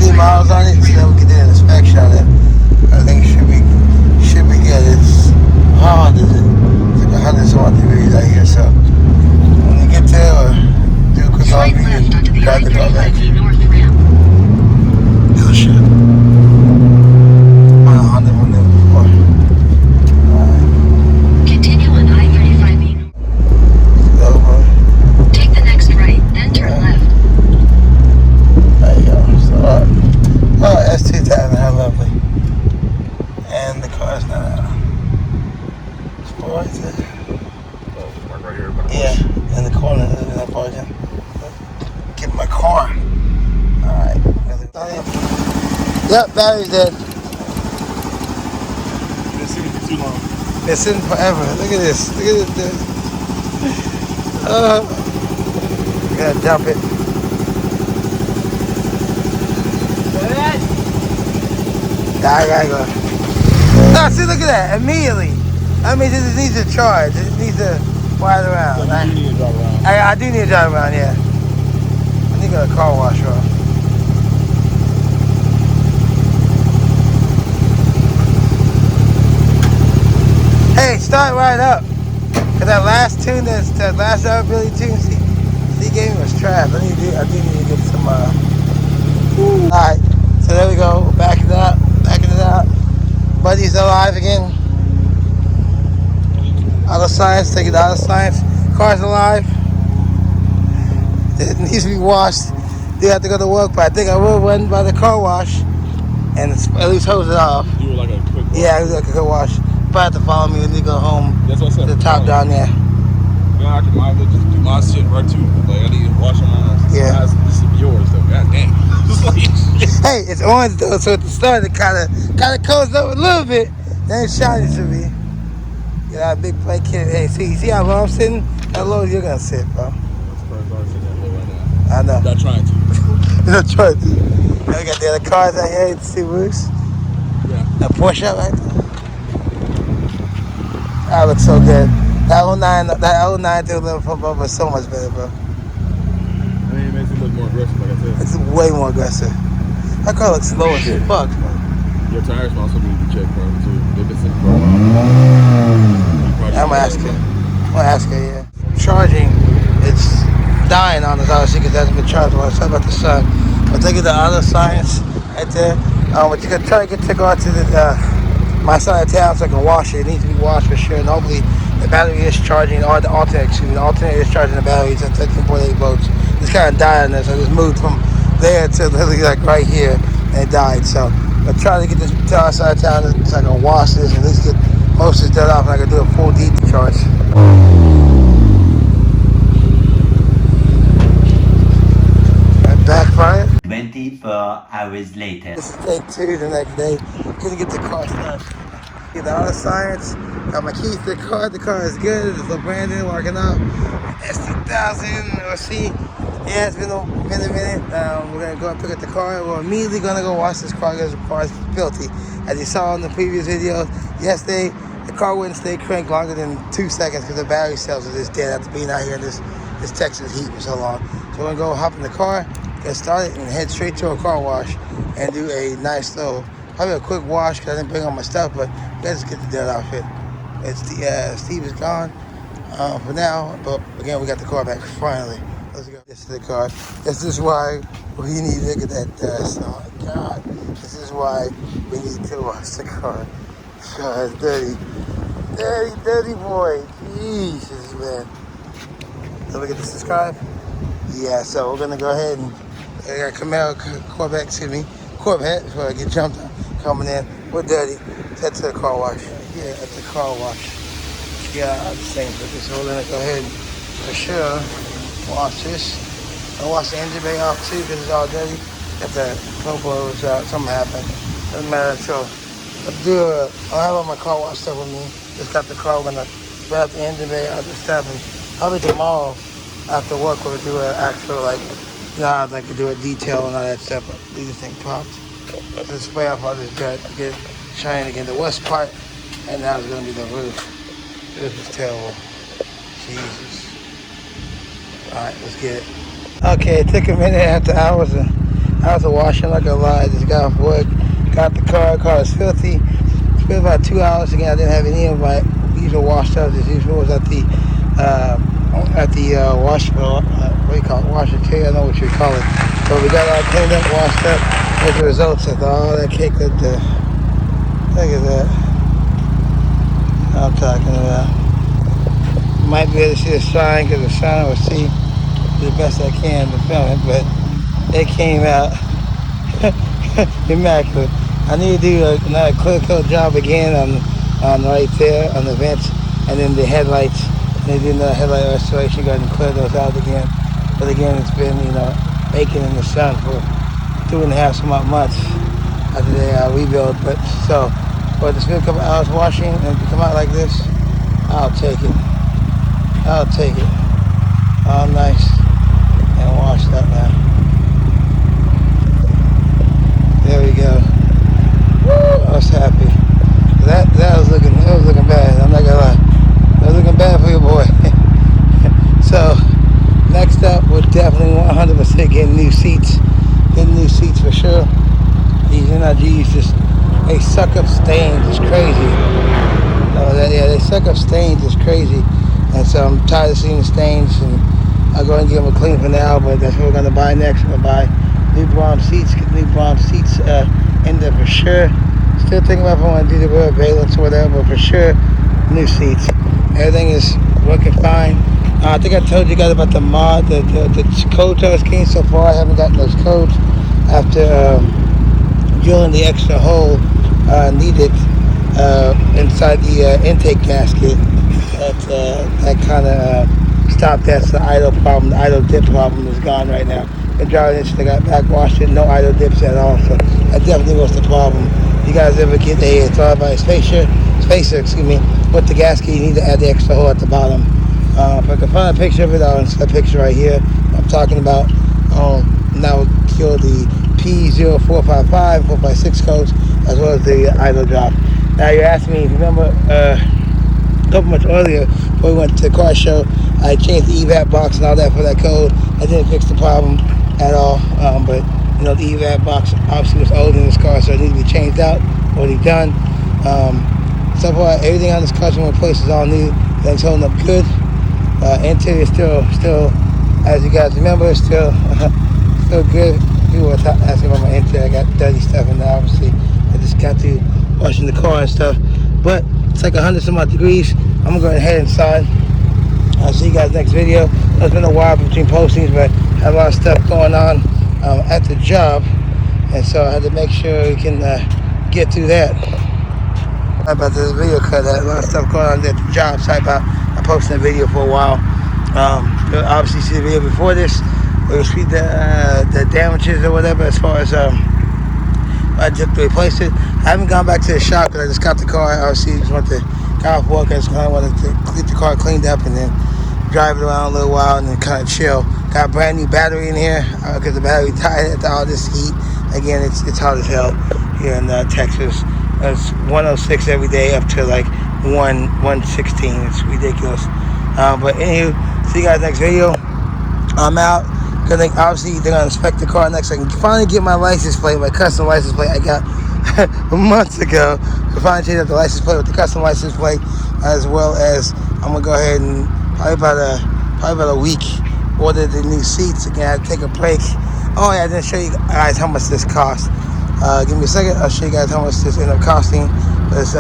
70 miles on it, so we can do an inspection on it. I think should be good. It's hot, is it? It's like 100 some odd degrees out here, so when you get there or do a quick off, you can drive the car back. Dealership. On a Honda one there before. Continue on I-35 Over. Take the next right, then turn left. There you go. So, S2000, how lovely. And the car's not out. What is it? Park right here. Yeah, in the corner of that parking. Get my car. Alright. Yep, battery's dead. Been sitting for too long. Been sitting forever. Look at this. Look at this. Gotta dump it. I gotta go. No, see, look at that. Immediately. I mean, it needs to charge. It needs to ride around. So you need to drive around. I do need to drive around, yeah. I need to go to a car wash, bro. Hey, start right up. Cause that last tune, that last Billy tune, he gave me was trash. I do need to get some. Alright, so there we go. Backing it up. Buddy's alive again. Auto science, take it out of science. Car's alive. It needs to be washed. Do have to go to work, but I think I will run by the car wash and at least hose it off. Do it like a quick wash. Yeah, like a quick wash. But I have to follow me when you go home. That's what I said. The top down there. Yeah, I can just do my shit right too. Like I need to wash my eyes. Yeah. This is yours though. God damn. Hey, it's orange though, so at the start it kind of coats up a little bit. Then it's shiny to me. You got a big plate kid. Hey, see how low I'm sitting? How low you're gonna sit, bro? I know. I'm not trying to. You're not trying to. Now we got the other cars out here. You see Bruce? Yeah. A Porsche right there. That looks so good. That 09 to 11 football was so much better, bro. I mean, it makes it look more aggressive, like I said. It's way more aggressive. That car looks slow as fuck, bro. Your tires also need to check, bro, too. They've been sitting for a while. I'm gonna ask her. Yeah. Charging, it's dying on this auto because it hasn't been charged. Well, it's about the sun. But they get the auto science right there. But you can try to take her out to my side of town so I can wash it. It needs to be washed for sure. And hopefully the battery is charging, or the alternator is charging the batteries at 13.8 volts. It's kind of died on this. I just moved from there to literally like right here and it died. So I'm trying to get this to our side of town so I can wash this and at least get most of this dead off and I can do a full deep charge. Backfire. 24 hours later. This is day 2 the next day. Couldn't get the car started. Get the auto science. Got my keys to the car. The car is good. It's a brand new, working out. S2000 or C. Yeah, it's been a minute. We're gonna go and pick up the car. We're immediately gonna go wash this car because the car is filthy. As you saw in the previous video, yesterday the car wouldn't stay cranked longer than 2 seconds because the battery cells are just dead after being out here in this Texas heat for so long. So we're gonna go hop in the car, get started, and head straight to a car wash and do a nice little, probably a quick wash because I didn't bring all my stuff, but let's get the dead outfit. Steve is gone for now, but again, we got the car back finally. Let's go. This is the car. This is why we need to look at that dust. Oh my God. This is why we need to wash the car. God, it's dirty. Dirty boy. Jesus, man. So we get to subscribe? Yeah, so we're gonna go ahead and I got Camaro Corvette before I get jumped on coming in. We're dirty. Let's head to the car wash. Yeah, at the car wash. Yeah, the same purpose. So we're gonna go ahead and for sure wash this. I wash the engine bay off too because it's all dirty. Got the pump blows out. Something happened. Doesn't matter. So let's do I don't have all my car wash stuff with me. Just got the car. We're gonna wrap the engine bay out the stuff and probably tomorrow after work we'll do an actual like to do a detail and all that stuff. But this thing popped. Let's spray off all this dirt to get shine again. The west part, and now it's gonna be the roof. This is terrible. Jesus. All right, let's get it. Okay, it took a minute after hours of I was washing, like a lie. I just got off work, got the car is filthy. Spent about 2 hours again. I didn't have any of my usual wash stuff as usual. Was at the wash, what do you call it? Washer too. I don't know what you call it. So we got all cleaned up, washed up. Here's the results of all that cake that look at that. I'm talking about. Might be able to see the shine because the shine will see the best I can to film it, but it came out immaculate. I need to do another clear coat job again on right there on the vents, and then the headlights. And they do another headlight restoration, go ahead and clear those out again. But again, it's been baking in the sun for 2.5 some odd months after they rebuild. But it's been a couple hours washing, and to come out like this, I'll take it. I'll take it. All nice and washed up now. There we go. Woo! I was happy. That was looking bad. I'm not gonna lie. That was looking bad for your boy. So next up, we're definitely 100% getting new seats. Getting new seats for sure. These NRGs they suck up stains. It's crazy. They suck up stains. It's crazy. And so I'm tired of seeing the stains, and I'll go and give them a clean for now, but that's what we're going to buy next. We're going to buy new bronze seats, get new bronze seats in there for sure. Still thinking about if I want to do the rear valence or whatever, but for sure, new seats. Everything is working fine. I think I told you guys about the mod, the codes I was getting so far. I haven't gotten those codes after drilling the extra hole needed inside the intake gasket. That kind of stopped that. So the idle problem, the idle dip problem is gone right now. Been driving this, I got backwashed it, no idle dips at all. So that definitely was the problem. You guys ever get a thought about a spacer, with the gasket, you need to add the extra hole at the bottom. If I can find a picture of it, I'll insert a picture right here. I'm talking about now kill the P0455, 456 codes, as well as the idle drop. Now you're asking me, if you remember a couple months earlier, before we went to the car show, I changed the evap box and all that for that code. I didn't fix the problem at all, but the evap box obviously was old in this car, so it needed to be changed out. Already done. So far, everything on this car in place is all new. Things holding up good. Interior still, as you guys remember, still good. People were asking about my interior. I got dirty stuff in there, obviously. I just got to washing the car and stuff. But it's like 100 some odd degrees. I'm gonna go ahead inside. I'll see you guys next video. It's been a while between postings, but I had a lot of stuff going on at the job, and so I had to make sure we can get through that. About this video cut, a lot of stuff going on at the job site. I posted a video for a while. You'll obviously see the video before this. We'll see the damages or whatever as far as I took to replace it. I haven't gone back to the shop because I just got the car. Obviously, just wanted to get off work. I just kind of wanted to get the car cleaned up and then drive it around a little while and then kind of chill. Got a brand new battery in here because the battery died after all this heat. Again, it's hot as hell here in Texas. It's 106 every day up to like 116. It's ridiculous. But anywho, see you guys next video. I'm out. Obviously, they're gonna inspect the car next. I can finally get my license plate, my custom license plate I got months ago. I finally change up the license plate with the custom license plate, as well as I'm gonna go ahead and probably about a week order the new seats. Again, I had to take a break. Oh yeah, I didn't show you guys how much this cost. Give me a second. I'll show you guys how much this ended up costing. This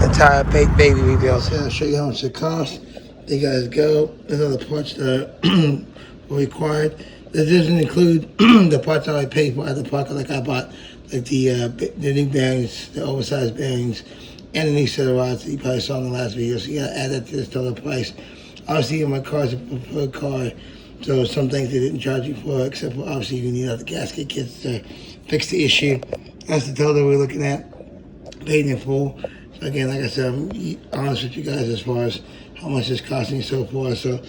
entire baby rebuild. So I'll show you how much it cost. There you guys go. There's other parts that were required. This doesn't include the parts I paid for at the park. Like I bought like the new bearings, the oversized bearings, and the new set of rods that you probably saw in the last video. So you gotta add that to this total price. Obviously, my car is a preferred car, so some things they didn't charge you for, except for obviously you need other gasket kits to fix the issue. That's the total we're looking at, paid in full. So again, like I said, I'm honest with you guys as far as how much it's costing so far. So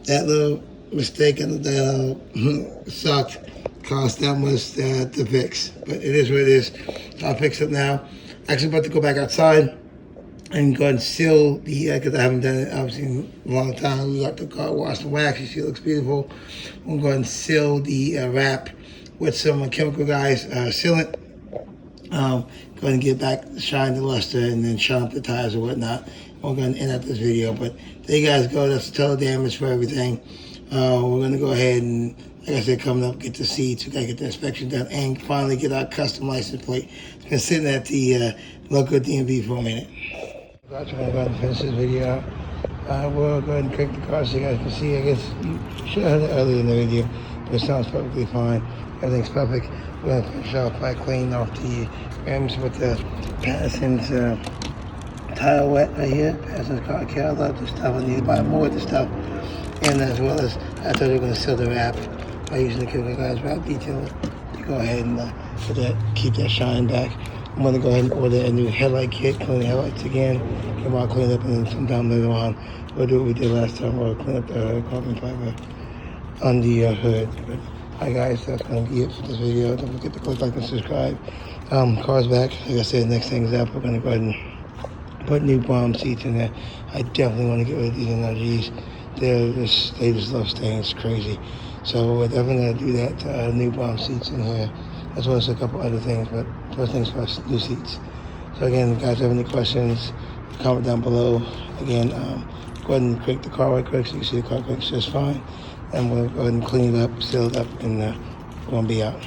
that little mistake and that sucked, cost that much to fix. But it is what it is. So I'll fix it now. Actually about to go back outside and go ahead and seal the, because I haven't done it obviously in a long time. We got the car washed and waxed. You see it looks beautiful. I'm going to go ahead and seal the wrap with some chemical guys sealant. Go ahead and get back, shine the luster, and then shine up the tires or whatnot. We're going to end up this video, but there you guys go. That's the total damage for everything. We're going to go ahead and, like I said, coming up, get the seats. We got to get the inspection done and finally get our custom license plate. It's been sitting at the local DMV for a minute. I'm going to go ahead and finish this video out. We'll go ahead and crank the car so you guys can see. I guess you should have heard it earlier in the video, but it sounds perfectly fine. Everything's perfect. We're going to finish off by cleaning off the rims with the Patterson's tire wet right here. Patterson's car care. I love this stuff. I need to buy more of this stuff. And as well as, I thought we were going to seal the wrap. I usually give the guys wrap detail. You go ahead and put that, keep that shine back. I'm going to go ahead and order a new headlight kit, clean the headlights again, get them all cleaned up, and then sometime later on, we'll do what we did last time. We'll clean up the carbon fiber on the hood. But, hi guys, that's going to be it for this video. Don't forget to click like and subscribe. Car's back. Like I said, next thing's up. We're going to go ahead and put new bomb seats in there. I definitely want to get rid of these NRGs. They just love staying. It's crazy. So we're definitely going to do that. New bomb seats in here, as well as a couple other things. But first things first, new seats. So again, if you guys have any questions, comment down below. Again, go ahead and crank the car right quick so you can see the car cranks just fine. And we'll go ahead and clean it up, seal it up, and we're going to be out.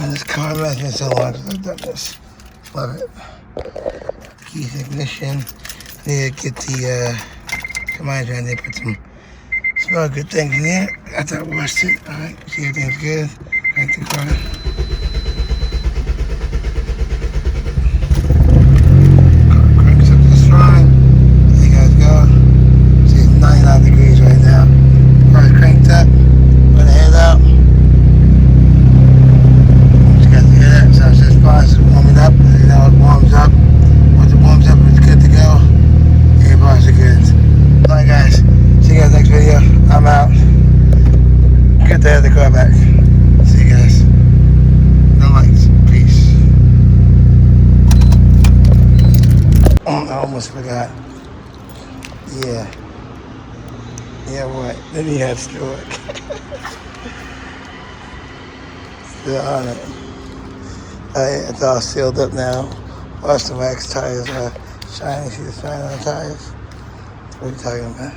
This car has been so long since I've done this. Love it. Keys ignition. Need to get the combines around there, put some good things in there. Got that washed it. Alright, see everything's good. Crank the car. Cranks up just fine. There you guys go. See, it's 99 degrees right now. Car's cranked up. Gonna head out. You guys hear that? Sounds just fine. It's warming up. You know, it warms up. Once it warms up, it's good to go. Everybody's good. Alright guys, see you guys next video. I'm out. Good to have the car back. See you guys. No lights. Peace. Oh, I almost forgot. Yeah. Yeah, what? Let me have Stuart. Still on it. It's all sealed up now. Watch the wax tires are shining. See the shine on the tires? What are you talking about?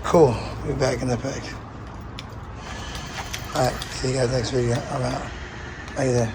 Cool. We're back in effect. Alright, see you guys next video. I'm out. Are you there?